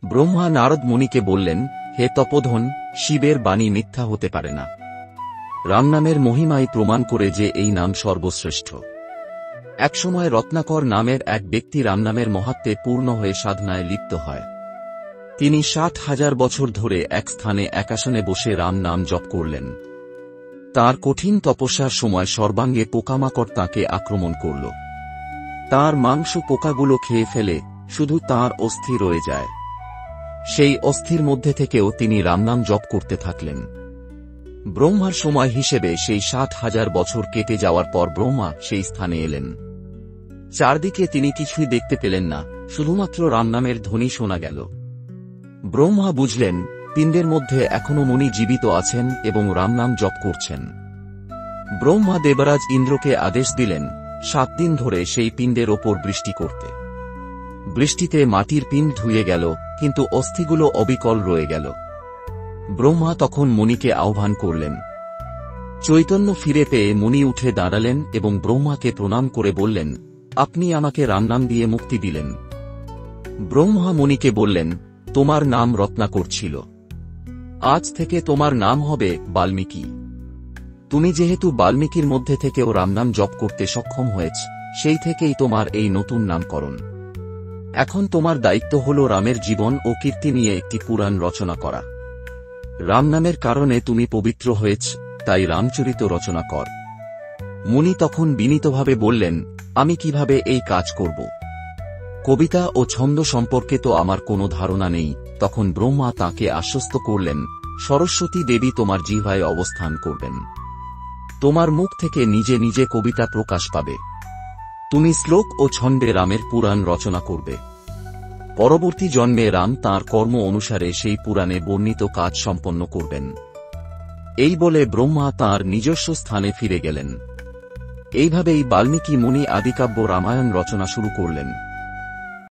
ব্রহ্মা নারদ মুনিকে বললেন, হে তপোধন, শিবের বাণী মিথ্যা হতে পারে না। রামনামের মহিমাই প্রমাণ করে যে এই নাম সর্বশ্রেষ্ঠ। একসময় রত্নাকর নামের এক ব্যক্তি রামনামের মহাত্ম্যে পূর্ণ হয়ে সাধনায় লিপ্ত হয়। তিনি 60,000 বছর ধরে এক স্থানে একাসনে বসে রাম নাম জপ করলেন। তার কঠিন তপস্যার সময় সর্বাঙ্গে পোকামাকড় তাঁকে আক্রমণ করল। তার মাংস পোকাগুলো খেয়ে ফেলে, শুধু তার অস্থি রয়ে যায়। সেই অস্থির মধ্যে থেকেও তিনি রামনাম জপ করতে থাকলেন। ব্রহ্মার সময় হিসেবে সেই 60,000 বছর কেটে যাওয়ার পর ব্রহ্মা সেই স্থানে এলেন। চারদিকে তিনি কিছুই দেখতে পেলেন না, শুধুমাত্র রামনামের ধ্বনি শোনা গেল। ব্রহ্মা বুঝলেন, পিণ্ডের মধ্যে এখনো মুনি জীবিত আছেন এবং রামনাম জপ করছেন। ব্রহ্মা দেবরাজ ইন্দ্রকে আদেশ দিলেন 7 দিন ধরে সেই পিণ্ডের ওপর বৃষ্টি করতে। বৃষ্টিতে মাটির পিণ্ড ধুয়ে গেল, কিন্তু অস্থিগুলো অবিকল রয়ে গেল। ব্রহ্মা তখন মুনিকে আহ্বান করলেন। চৈতন্য ফিরে পেয়ে মুনি উঠে দাঁড়ালেন এবং ব্রহ্মাকে প্রণাম করে বললেন, আপনি আমাকে রামনাম দিয়ে মুক্তি দিলেন। ব্রহ্মা মুনিকে বললেন, তোমার নাম রত্নাকর ছিল, আজ থেকে তোমার নাম হবে বাল্মীকি। তুমি যেহেতু বাল্মীকির মধ্যে থেকেও রামনাম জপ করতে সক্ষম হয়েছ, সেই থেকেই তোমার এই নতুন নামকরণ। এখন তোমার দায়িত্ব হল রামের জীবন ও কীর্তি নিয়ে একটি পুরাণ রচনা করা। রামনামের কারণে তুমি পবিত্র হয়েছ, তাই রামচরিত রচনা কর। মুনি তখন বিনীতভাবে বললেন, আমি কিভাবে এই কাজ করব? কবিতা ও ছন্দ সম্পর্কে তো আমার কোনো ধারণা নেই। তখন ব্রহ্মা তাঁকে আশ্বস্ত করলেন, সরস্বতী দেবী তোমার জিহ্বায় অবস্থান করবেন। তোমার মুখ থেকে নিজে নিজে কবিতা প্রকাশ পাবে। তুমি শ্লোক ও ছন্দে রামের পুরাণ রচনা করবে। পরবর্তী জন্মে রাম তাঁর কর্ম অনুসারে সেই পুরাণে বর্ণিত কাজ সম্পন্ন করবেন। এই বলে ব্রহ্মা তাঁর নিজস্ব স্থানে ফিরে গেলেন। এইভাবেই বাল্মীকি মুনি আদিকাব্য রামায়ণ রচনা শুরু করলেন।